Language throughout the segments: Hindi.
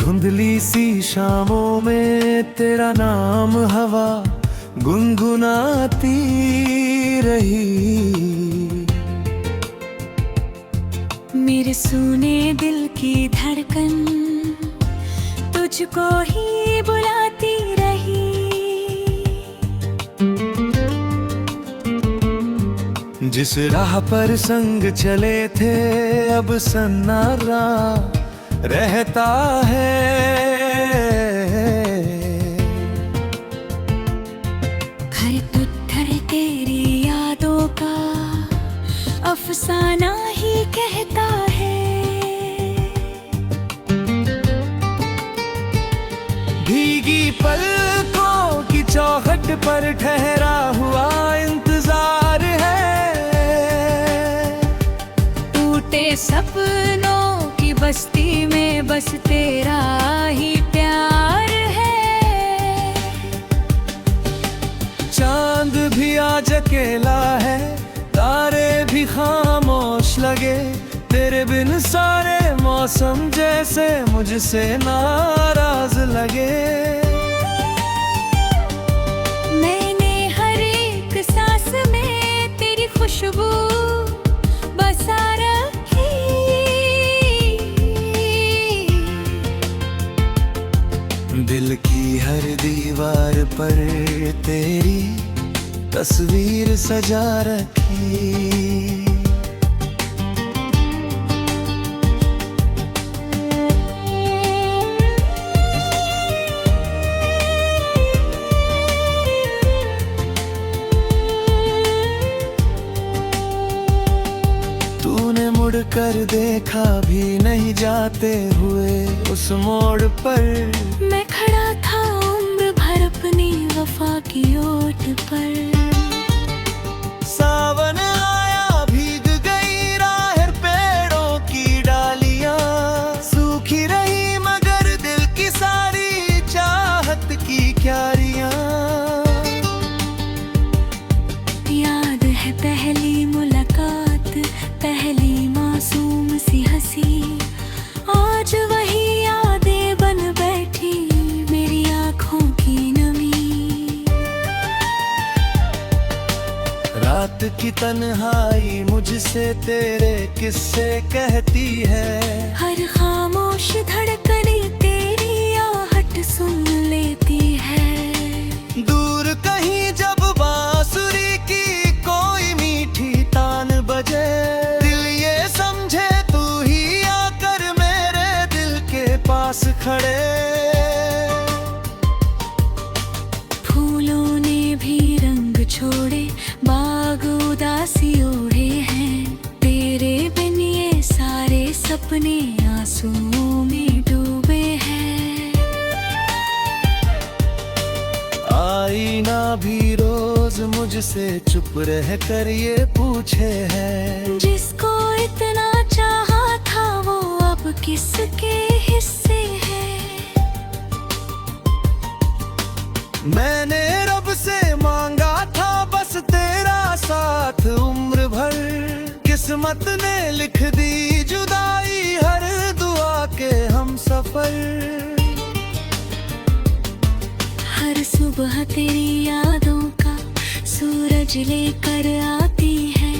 धुंधली सी शामों में तेरा नाम हवा गुनगुनाती रही। मेरे सूने दिल की धड़कन तुझको ही बुलाती रही। जिस राह पर संग चले थे अब सन्नाटा रहता है। घर तुत्थर तेरी यादों का अफसाना ही कहता है। भीगी पलकों की चौखट पर ठहरा हुआ इंतजार है। टूटे सपनों की बस्ती में बस तेरा ही प्यार है। चांद भी आज अकेला है, तारे भी खामोश लगे। तेरे बिन सारे मौसम जैसे मुझसे नाराज लगे। मैंने हर एक सांस में तेरी खुशबू बसा रखी। दिल की हर दीवार पर तेरी तस्वीर सजा रखी। तूने मुड़कर देखा भी नहीं जाते हुए उस मोड़ पर। मैं खड़ा था उम्र भर अपनी वफा की ओट पर। सावन आया भीग गई राहें, पेड़ों की डालियां सूखी रही मगर दिल की सारी चाहत की क्यारियां। याद है पहली मुलाकात, पहली मासूम सी हंसी। आज वही यादें बन बैठी मेरी आँखों की नमी। रात की तन्हाई मुझसे तेरे किस्से कहती है। हर खामोश धड़कन तेरी आहट सुन लेती है। दूर कहीं जब बांसुरी की कोई मीठी तान बजे, दिल ये समझे तू ही आकर मेरे दिल के पास खड़े। फूलों ने भी रंग छोड़े, बाग उदासी ओढ़े हैं। तेरे बिन ये सारे सपने आंसुओं में डूबे हैं। आईना भी रोज मुझसे चुप रह कर ये पूछे है। जिसको इतना चाहा था वो अब किसके हिस्से है। मैंने रब से मांगा था बस तेरा साथ उम्र भर। किस्मत ने लिख दी जुदाई हर दुआ के हम सफर। हर सुबह तेरी यादों का सूरज लेकर आती है।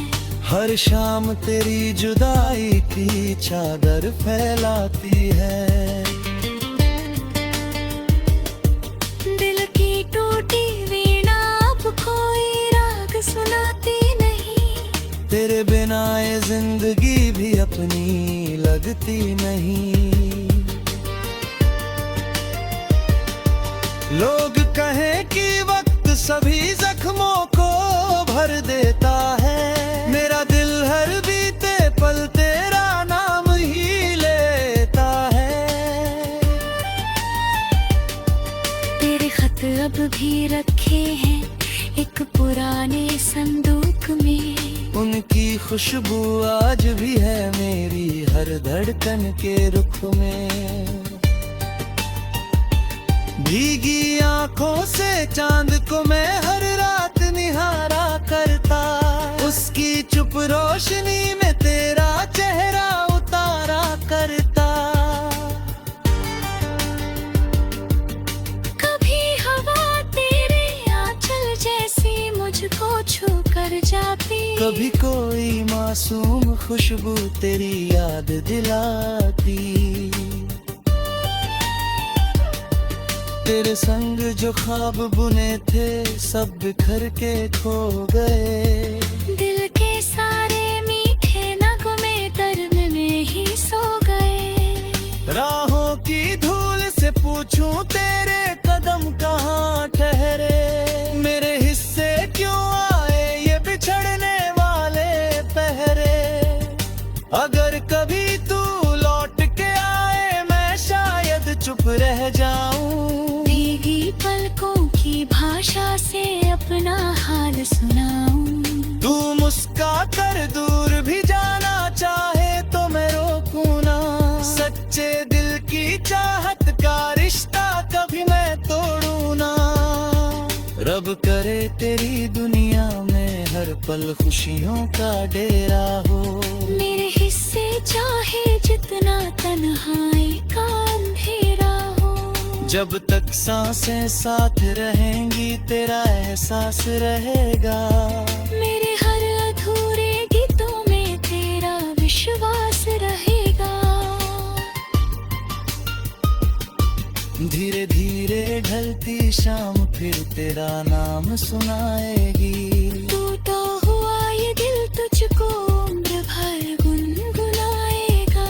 हर शाम तेरी जुदाई की चादर फैलाती है। दिल की टूटी वीणा अब कोई राग सुनाती नहीं। तेरे बिना ये जिंदगी भी अपनी लगती नहीं। लोग कहें कि वक्त सभी जख्मों को भर देता है। मेरा दिल हर बीते पल तेरा नाम ही लेता है। तेरे खत अब भी रखे हैं एक पुराने संदूक में। उनकी खुशबू आज भी है मेरी हर धड़कन के रुख में। भीगी आंखों से चांद को मैं हर रात निहारा करता। उसकी चुप रोशनी में तेरा चेहरा उतारा करता। जाती। कभी कोई मासूम खुशबू तेरी याद दिलाती। तेरे संग जो ख्वाब बुने थे सब बिखर के खो गए। दिल के सारे मीठे नगमे दर्द में ही सो गए। राहों की धूल से पूछूं तेरे कदम कहाँ ठहरे। मेरे हिस्से क्यों आए ये बिछड़ने वाले पहरे। अगर कभी तू लौट के आए मैं शायद चुप रह जाऊं। भीगी पलकों की भाषा से अपना हाल सुनाऊं। तू मुस्का कर दूर भी जाना चाहे तो मैं रोकूं ना। सच्चे दिल की चाहत का रिश्ता कभी मैं तोड़ूं ना। रब करे तेरी दुनिया में हर पल खुशियों का डेरा हो। मेरे हिस्से चाहे जितना तन्हाई का अंधेरा हो। जब तक सांसें साथ रहेंगी तेरा एहसास रहेगा। मेरे हर अधूरे गीतों में तेरा विश्वास रहेगा। धीरे धीरे ढलती शाम फिर तेरा नाम सुनाएगी। टूटा हुआ ये दिल तुझको उम्र भर गुनगुनाएगा।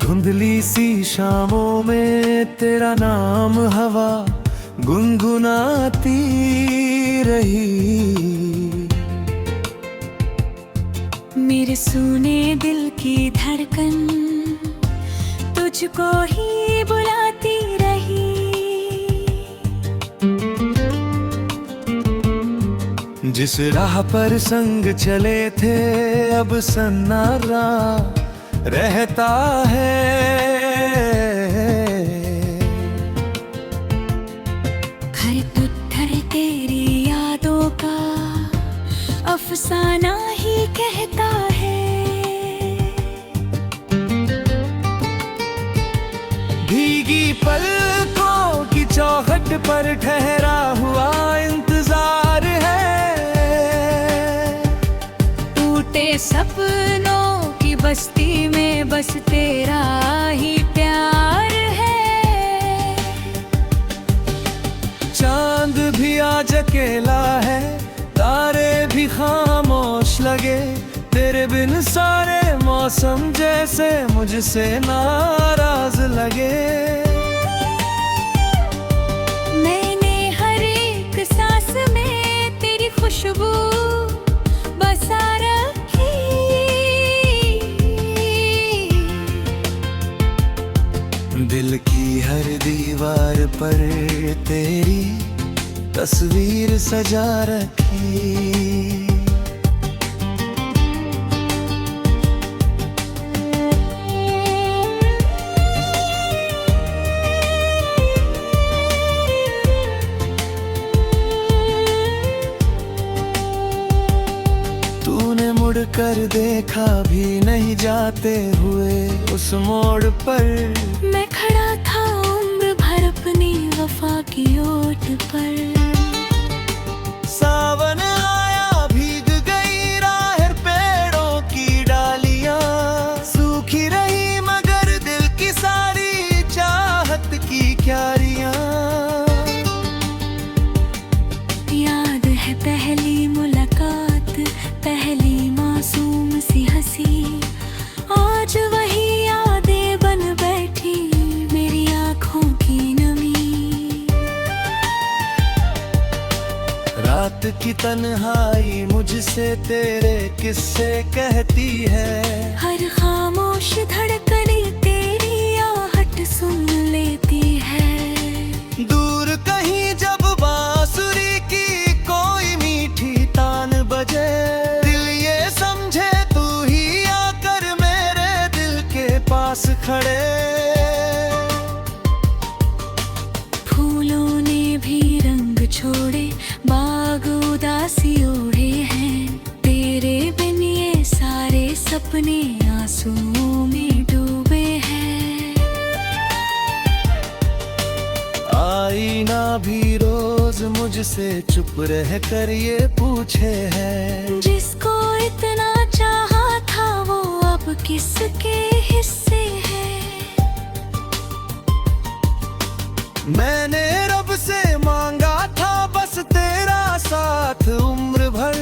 धुंधली सी शामों में तेरा नाम हवा गुनगुनाती रही। मेरे सूने दिल की धड़कन तुझको ही बुलाती रही। जिस राह पर संग चले थे अब सन्नाटा रहता है। हर तुत्थर तेरी यादों का अफसाना ही कहता है। भीगी पलकों की चौखट पर ठहरा हुआ इंतजार है। टूटे सपनों की बस्ती में बस तेरा ही प्यार है। चांद भी आज अकेला है तारे भी खामोश लगे। तेरे बिन सारे मौसम जैसे मुझसे नाराज लगे। मैंने हर एक सांस में तेरी खुशबू बसा रखी। दिल की हर दीवार पर तेरी तस्वीर सजा रखी। तूने मुड़ कर देखा भी नहीं जाते हुए उस मोड़ पर। मैं खड़ा था उम्र भर अपनी वफा की ओट पर। सावन आया भीग गई राह पेड़ों की डालियां। सूखी रही मगर दिल की सारी चाहत की क्यारियां। याद है पहली मुलाकात, पहली मासूम सी हंसी। आज कि तन्हाई मुझसे तेरे किस्से कहती है। हर खामोश धड़कन तेरी आहट सुन लेती है। दूर कहीं जब बांसुरी की कोई मीठी तान बजे, दिल ये समझे तू ही आकर मेरे दिल के पास खड़े। फूलों ने भी रंग छोड़े, बाग उदासी ओढ़े हैं। तेरे बिन ये सारे सपने आंसुओं में डूबे हैं। आईना भी रोज मुझसे चुप रह कर ये पूछे है, जिसको इतना चाहा था वो अब किसके हिस्से है। मैंने रब से मांगा था बस तेरा साथ उम्र भर,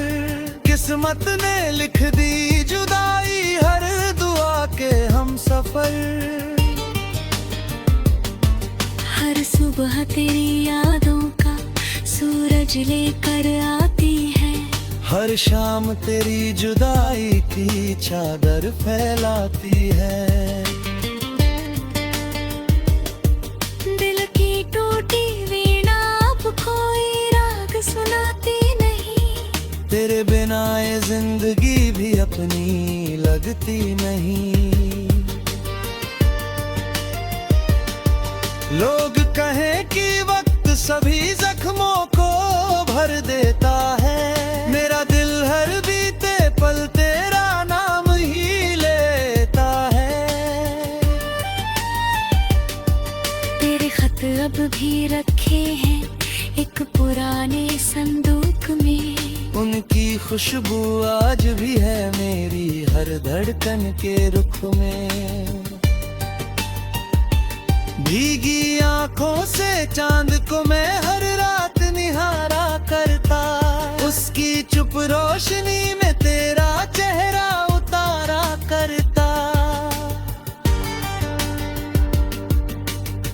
किस्मत ने लिख दी जुदाई हर दुआ के हम सफर। हर सुबह तेरी यादों का सूरज लेकर आती है। हर शाम तेरी जुदाई की चादर फैलाती है। दिल की टूटी वीणा अब कोई राग सुनाती नहीं। तेरे बिना ये जिंदगी भी अपनी लगती नहीं। लोग कहें कि वक्त सभी जख्मों को भर देता है, मेरा दिल हर बीते पल तेरा नाम ही लेता है। तेरे खत अब भी रखे हैं एक पुराने संदूक में। उनकी खुशबू आज भी है मेरी हर धड़कन के रुख में। भीगी आंखों से चांद को मैं हर रात निहारा करता, उसकी चुप रोशनी में तेरा चेहरा उतारा करता।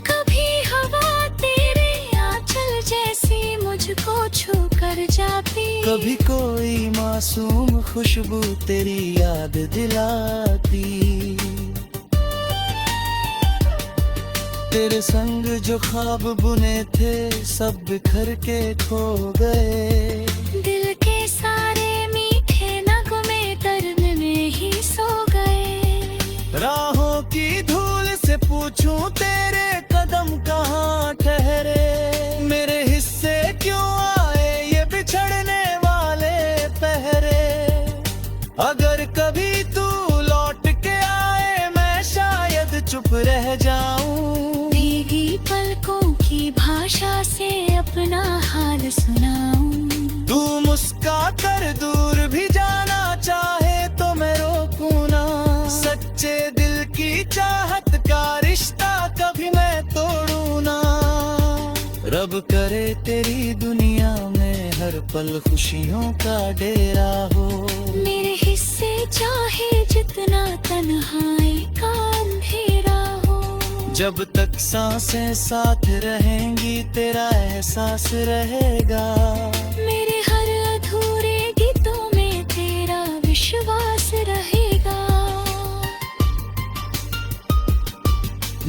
कभी हवा तेरे आंचल जैसी मुझको छू कर जाती, कभी कोई मासूम खुशबू तेरी याद दिलाती। तेरे संग जो ख्वाब बुने थे सब बिखर के खो गए। दिल के सारे मीठे नगमे दर्द में ही सो गए। राहों की धूल से पूछूं तेरे कदम कहाँ ठहरे, मेरे हिस्से क्यों आए ये बिछड़ने वाले पहरे। अगर कभी तू लौट के आए मैं शायद चुप रह जाऊं, भीगी पलकों की भाषा से अपना हाल सुनाऊं। तू मुस्का कर दूर भी जाना चाहे तो मैं रोकूं ना, सच्चे दिल की चाहत का रिश्ता कभी मैं तोड़ूं ना। रब करे तेरी दुनिया में हर पल खुशियों का डेरा हो, मेरे हिस्से चाहे जितना तन्हाई का अंधेरा हो। जब तक सांसें साथ रहेंगी तेरा एहसास रहेगा, मेरे हर अधूरे गीतों में तेरा विश्वास रहेगा।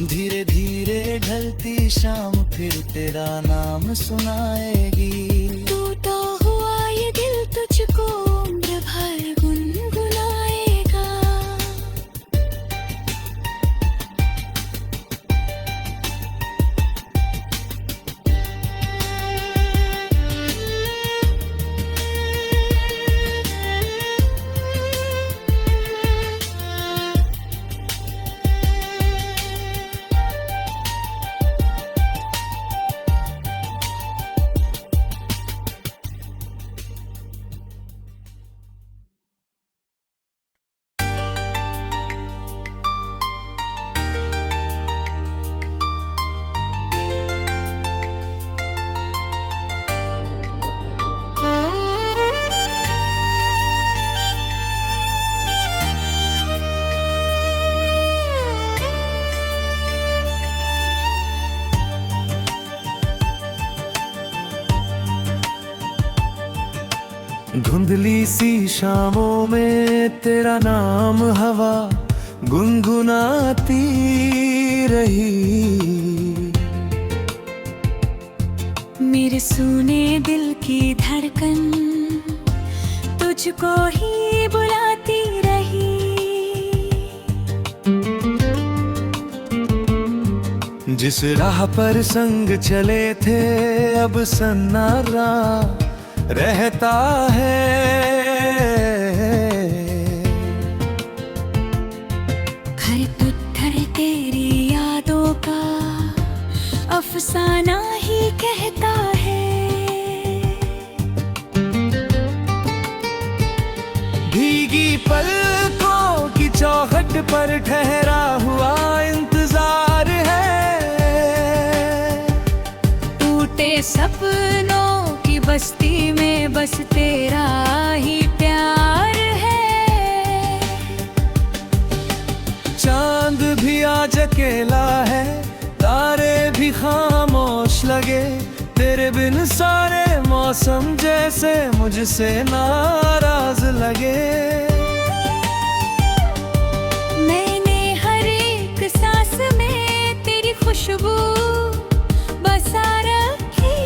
धीरे धीरे ढलती शाम फिर तेरा नाम सुनाएगी। टूटा हुआ ये दिल तुझको उम्र भर गुनगुनाएगा। धुंधली सी शामों में तेरा नाम हवा गुनगुनाती रही। मेरे सूने दिल की धड़कन तुझको ही बुलाती रही। जिस राह पर संग चले थे अब सन्नाटा रहता है। घर पत्थर तेरी यादों का अफसाना ही कहता है। भीगी पलकों की चौखट पर ठहरा हुआ इंतजार है। टूटे सपनों की बस्ती में बस तेरा ही प्यार है। चांद भी आज अकेला है, तारे भी खामोश लगे। तेरे बिन सारे मौसम जैसे मुझसे नाराज लगे। मैंने हर एक सांस में तेरी खुशबू बसा रखी।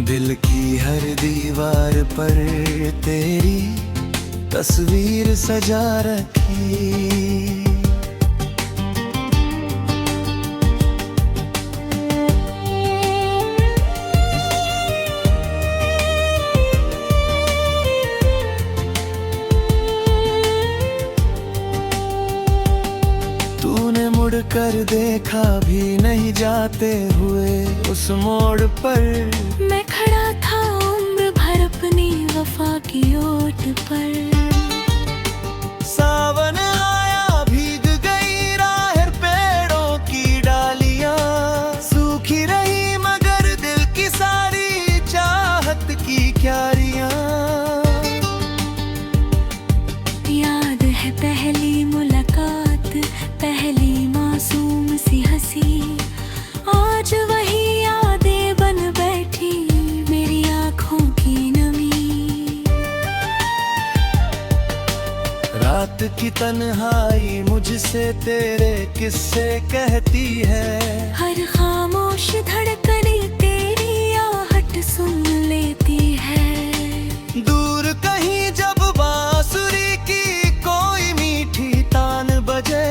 दिल की हर दीवार पर तेरी तस्वीर सजा रखी। तूने मुड़ कर देखा भी नहीं जाते हुए उस मोड़ पर। मैं खड़ा था उम्र भर अपनी वफा की ओट पर। सावन आया भीग गई राह पेड़ों की डालियां। सूखी रही मगर दिल की सारी चाहत की क्यारियां। याद है पहली मुलाकात, पहली मासूम सी हंसी। आज वही यादें बन बैठी मेरी आँखों की नमी। रात की तन्हाई मुझसे तेरे किस्से कहती है। हर खामोश धड़कन तेरी आहट सुन लेती है। दूर कहीं जब बांसुरी की कोई मीठी तान बजे।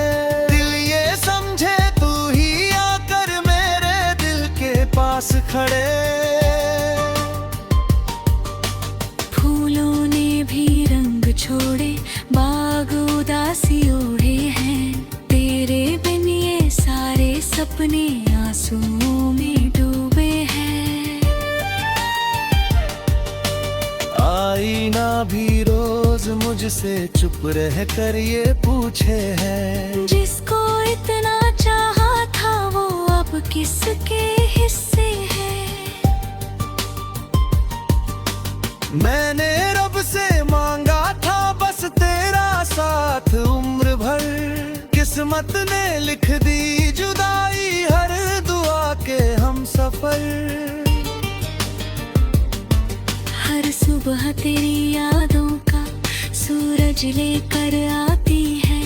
दिल ये समझे तू ही आकर मेरे दिल के पास खड़े। फूलों ने भी रंग छोड़े, बाग उदासी ओढ़े हैं। तेरे बिन ये सारे सपने आंसुओं में डूबे हैं। आईना भी रोज मुझसे चुप रह कर ये पूछे है। जिसको इतना चाहा था वो अब किसके हिस्से है। मैंने रब से मांगा था बस तेरा साथ उम्र भर। किस्मत ने लिख दी जुदाई हर दुआ के हम सफर। हर सुबह तेरी यादों का सूरज लेकर आती है।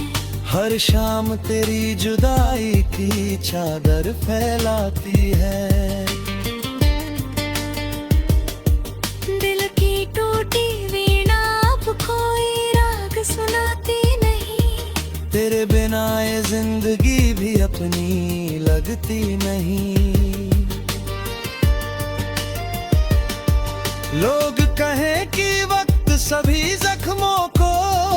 हर शाम तेरी जुदाई की चादर फैलाती है। दिल की टूटी वीणा अब कोई राग सुनाती नहीं। तेरे बिना ये जिंदगी भी अपनी लगती नहीं। लोग कहें कि वक्त सभी जख्मों को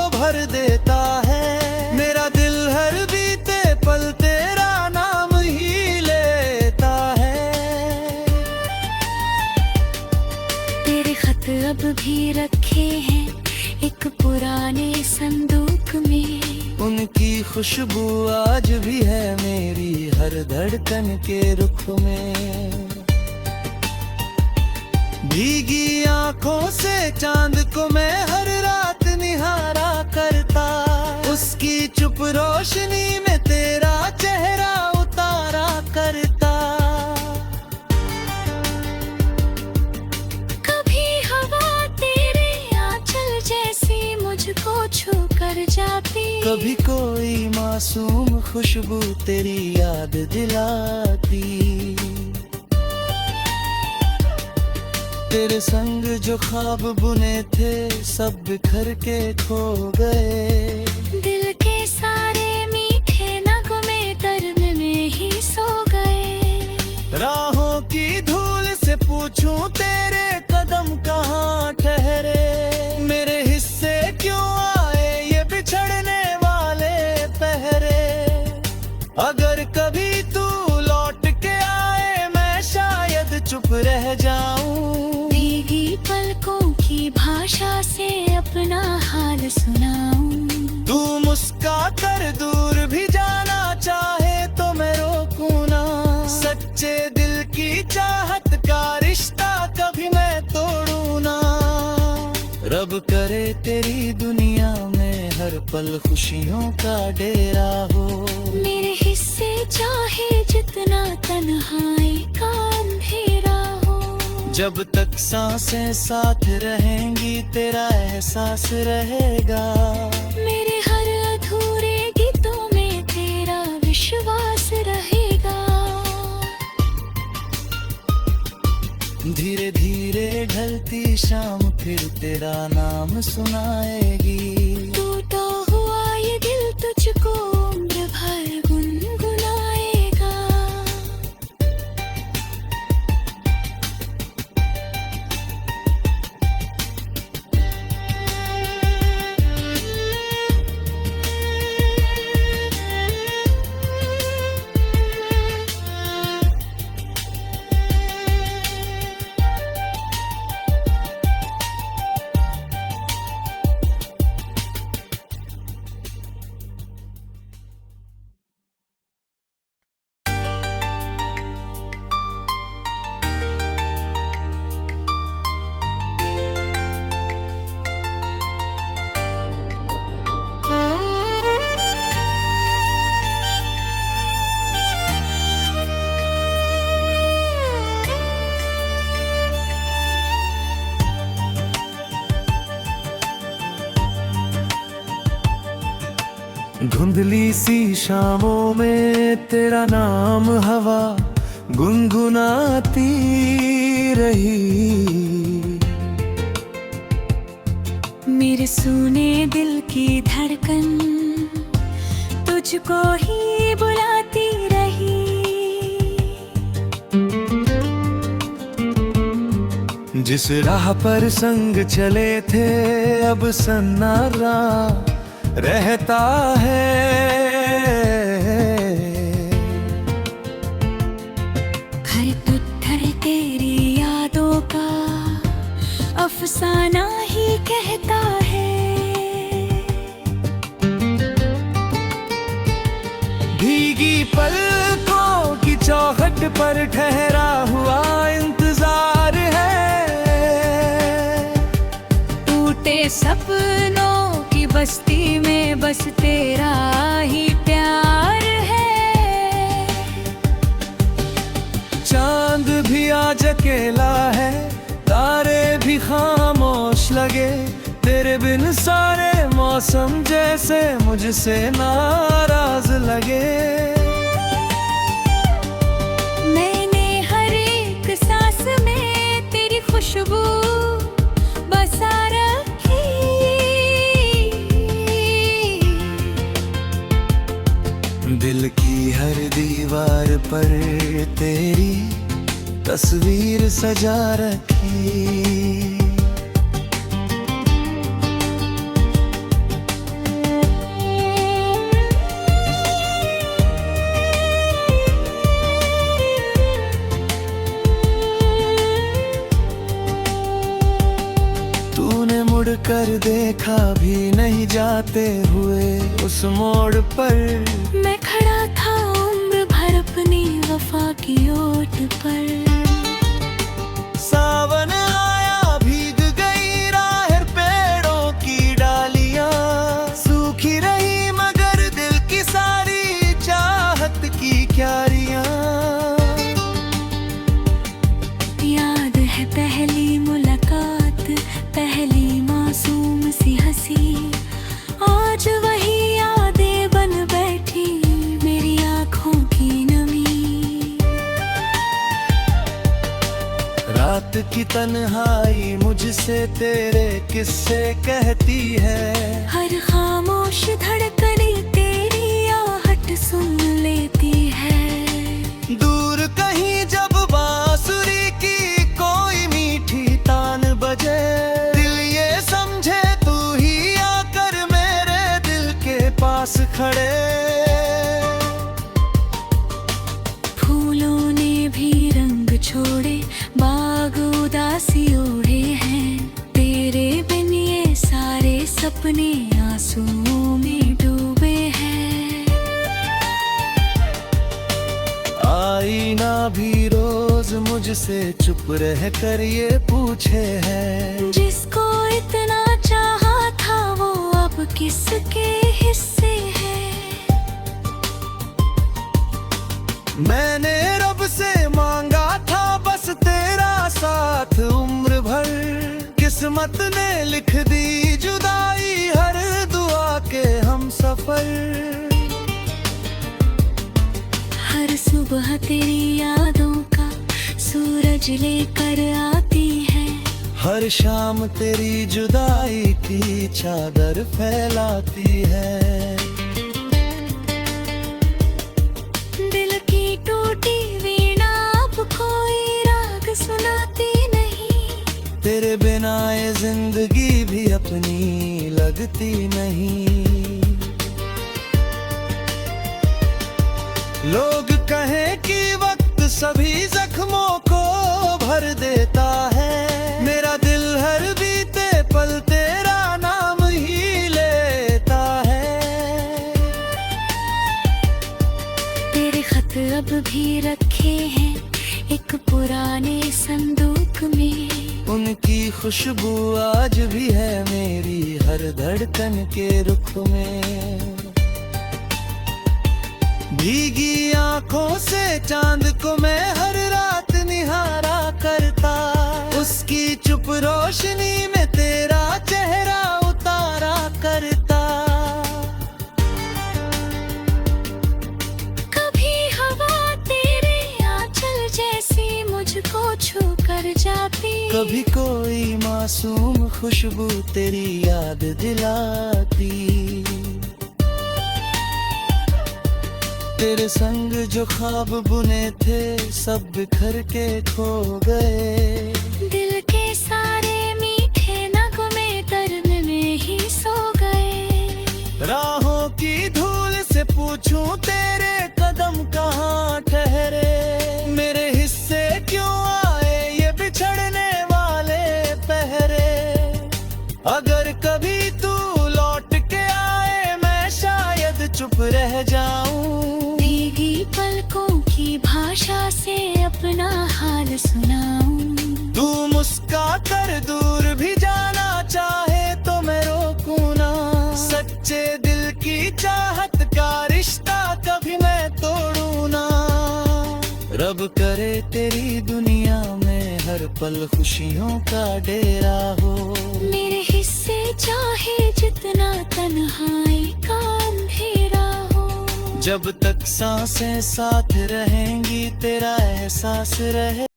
भर देता है। मेरा दिल हर बीते पल तेरा नाम ही लेता है। तेरे खत अब भी रखे हैं एक पुराने संदूक में। उनकी खुशबू आज भी है मेरी हर धड़कन के रुख में। भीगी आंखों से चांद को मैं हर रात निहारा करता। उसकी चुप रोशनी में तेरा चेहरा उतारा करता। कभी कोई मासूम खुशबू तेरी याद दिलाती। तेरे संग जो ख्वाब बुने थे सब बिखर के खो गए। दिल के सारे मीठे नगमे दर्द में ही सो गए। राहों की धूल से पूछूं तेरे कदम कहाँ ठहरे। मेरे हिस्से क्यों आए ये बिछड़ने वाले पहरे। अगर कभी तू लौट के आए मैं शायद चुप रह जाऊं। भीगी पलकों की भाषा से अपना हाल सुनाऊं। तू मुस्का कर दूर भी जाना चाहे तो मैं रोकूं ना। सच्चे दिल की चाहत का रिश्ता कभी मैं तोड़ूं ना। रब करे तेरी दुनिया में हर पल खुशियों का डेरा हो। मेरे हिस्से चाहे जितना तन्हाई का अंधेरा हो। जब तक सांसें साथ रहेंगी तेरा एहसास रहेगा। मेरे हर अधूरे गीतों में तेरा विश्वास रहेगा। धीरे धीरे ढलती शाम फिर तेरा नाम सुनाएगी। टूटा हुआ ये दिल तुझको उम्र भर गुनगुनाएगा। धुंधली सी शामों में तेरा नाम हवा गुनगुनाती रही। मेरे सूने दिल की धड़कन तुझको ही बुलाती रही। जिस राह पर संग चले थे अब सन्नाटा रहता है। घर तुत्थर तेरी यादों का अफसाना ही कहता है। भीगी पलकों की चौखट पर ठहरा हुआ इंतजार है। टूटे सपनों की बस्ती में बस तेरा ही प्यार है। चांद भी आज अकेला है तारे भी खामोश लगे। तेरे बिन सारे मौसम जैसे मुझसे नाराज लगे। मैंने हर एक सांस में तेरी खुशबू बसा रखी। दिल की हर दीवार पर तेरी तस्वीर सजा रखी। तूने मुड़ कर देखा भी नहीं जाते हुए उस मोड़ पर। मैं खड़ा था उम्र भर अपनी वफा की ओट पर। सावन आया भीग गई राह पेड़ों की डालियां। सूखी रही मगर दिल की सारी चाहत की क्यारियां। याद है पहली मुलाकात, पहली मासूम सी हंसी। आज वही याद तन्हाई मुझसे तेरे किस्से कहती है। हर खामोश धड़कन तेरी आहट सुन लेती है। दूर कहीं जब बांसुरी की कोई मीठी तान बजे, दिल ये समझे तू ही आकर मेरे दिल के पास खड़े। फूलों ने भी रंग छोड़े, बाग उदासी ओढ़े हैं। तेरे बिन ये सारे सपने आंसुओं में डूबे हैं। आईना भी रोज मुझसे चुप रह कर ये पूछे है, जिसको इतना चाहा था वो अब किसके हिस्से है। मैंने रब से मांगा था बस तेरा साथ उम्र भर, किस्मत ने लिख दी जुदाई हर दुआ के हम सफर। हर सुबह तेरी यादों का सूरज लेकर आती है। हर शाम तेरी जुदाई की चादर फैलाती है। दिल की टूटी वीणा अब कोई राग सुनाती नहीं। तेरे बिना ये जिंदगी भी अपनी लगती नहीं। लोग कहें कि वक्त सभी जख्मों को भर देता है, मेरा दिल हर बीते पल तेरा नाम ही लेता है। तेरे खत अब भी रखे हैं एक पुराने संदूक में। उनकी खुशबू आज भी है मेरी हर धड़कन के रुख में। भीगी आंखों से चांद को मैं हर रात निहारा करता, उसकी चुप रोशनी में तेरा चेहरा उतारा करता। कभी हवा तेरे आंचल जैसी मुझको छू कर जाती, कभी कोई मासूम खुशबू तेरी याद दिलाती। तेरे संग जो ख्वाब बुने थे सब बिखर के खो गए। दिल के सारे मीठे नगमे दर्द में ही सो गए। राहों की धूल से पूछूं तेरे कदम कहाँ ठहरे, मेरे हिस्से क्यों आए ये बिछड़ने वाले पहरे। अगर कभी तू लौट के आए मैं शायद चुप रह जाऊं, भीगी पलकों की भाषा से अपना हाल सुनाऊं। तू मुस्का कर दूर भी जाना चाहे तो मैं रोकूं ना, सच्चे दिल की चाहत का रिश्ता कभी मैं तोड़ूं ना। रब करे तेरी दुनिया में हर पल खुशियों का डेरा हो, मेरे हिस्से चाहे जितना तन्हाई का अंधेरा हो। जब तक सांसें साथ रहेंगी तेरा एहसास रहे।